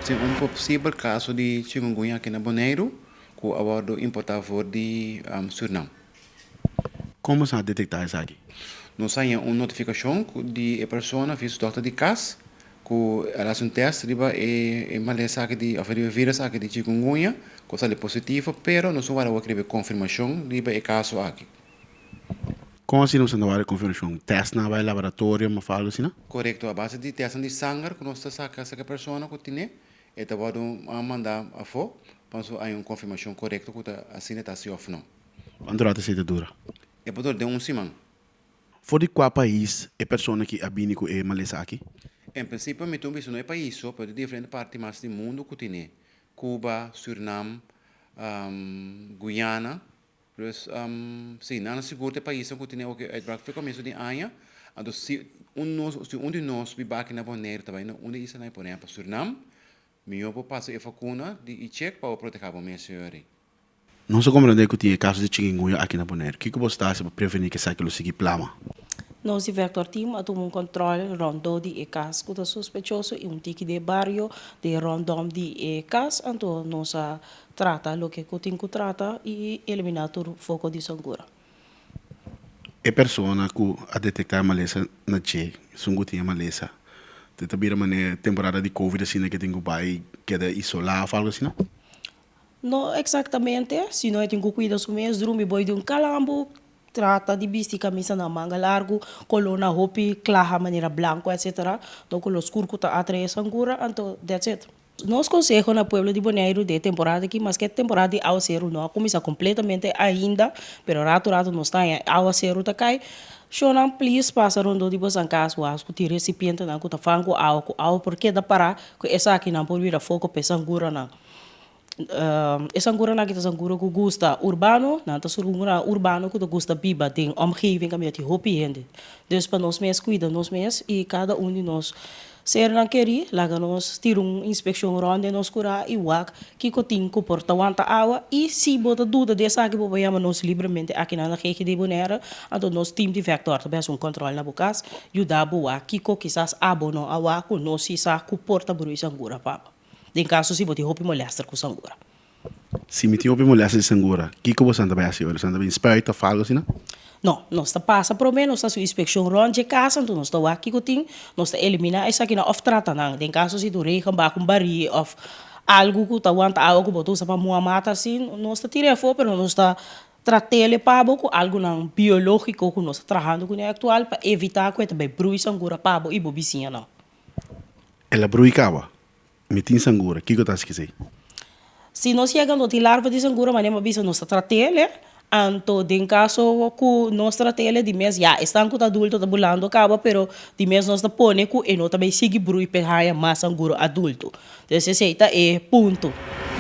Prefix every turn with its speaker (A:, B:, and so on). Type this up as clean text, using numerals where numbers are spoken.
A: Sim, possível caso de chikungunya aqui na Bonaire, que o abordo importador de Suriname.
B: Como se detectar isso aqui?
A: Nós temos uma notificação de a pessoa fez doctor de casa, que ela faz um teste, riba e malesa aqui de, ou de vírus aqui de chikungunya, que sale positivo, pero nós vamos receber confirmação, riba e caso aqui.
B: Como assim não se não vai confirmação? Teste na vai laboratório, mas fala assim, não?
A: Correto, a base de teste de sangue, que nós sacamos essa pessoa que tem, e tá vado mandar a foto, para aí uma confirmação correta que assim está se off não.
B: Quanto rata se dura?
A: E por de semana.
B: For de qual país é pessoa que abinico e malesa aqui?
A: Em princípio, me tumbi não é país só, mas de diferentes partes mais do mundo que tem. Cuba, Suriname, Guyana. Pues, sim, não é seguro de país que tem o que é para começo de ano. Então, se de nós vive aqui na Bonaire também, onde isso não é por exemplo, Suriname, melhor para passar a vacuna de check para proteger o meu senhor.
B: Não se compreende que tinha casos de chikungunya aqui na Bonaire. O que você está para prevenir que aquilo siga plama?
C: Nós, vector team, atuamos controle rondo de caso que sospechoso e tiki de barrio de rondom de caso, então nós trata lo que tem que trata e eliminar todo foco de sangura.
B: É pessoa que a detectar malesa na che, sungu tinha malesa. Te tabira mané temporada de Covid assim que tem que vai queda isolar, algo assim, não?
C: Não exatamente, se nós temos que cuidar do mês, dormir boi de calambo, trata de vestir camisa na manga largo, coluna roupa clara maneira branco, etc. Então, com os curcos tá atrás sangura, então, that's it. Nós conseguimos na Pueblo de Bonaire de temporada aqui, mas que temporada de aguaceiro não começa completamente ainda, pero rato não está em aguaceiro tá cai. Shonam please passa rondo de bosan caso acho que recipiente na que fango ao porque dá para que essa aqui não pode vir a foco pesangura na sangura na kita sangura que gusta urbano, na ta sangura urbano que gusta biba tem omgeving que met hopi hende. Dus para nós mesmos cuida nós mesmos e cada de nós ser na querer, laga nós tira inspeção ronde nós cura e wak que cotin que porta wanta água e se bota dúvida dessa aqui para chamar nós livremente aqui na rede de Bonaire, então nós team de vector também um controle na bocas, ajudar boa que quizás abono água com nós se sa que porta bru sangura papa. Em caso se bote roupa molestar com sangura.
B: Se me tinha molesta de sangura, o que você anda bem assim? Você anda bem esperto, fala assim, não?
C: Não, nós passa por menos nós inspeção ronde de casa, então nós está aqui que nós eliminar essa aqui na off trata não. Em caso se do rei com bari of algo que tá aguenta algo que botou para moa mata assim, nós está tirando fora, pero nós está tratando para com algo não biológico que nós está trabalhando com o atual para evitar que também brui sangura para e bobicinha não.
B: Ela brui cava. Me tem sangura, o que você está esquecendo?
C: Se nós chegamos a larva de sangura, mas não bisa nós tratele, então em caso que nós tratele de mês já estão com adulto tá bulando acaba, pero de mês nós tá pone que e não também sigue brui per mais sangura adulto. Então esse é ponto.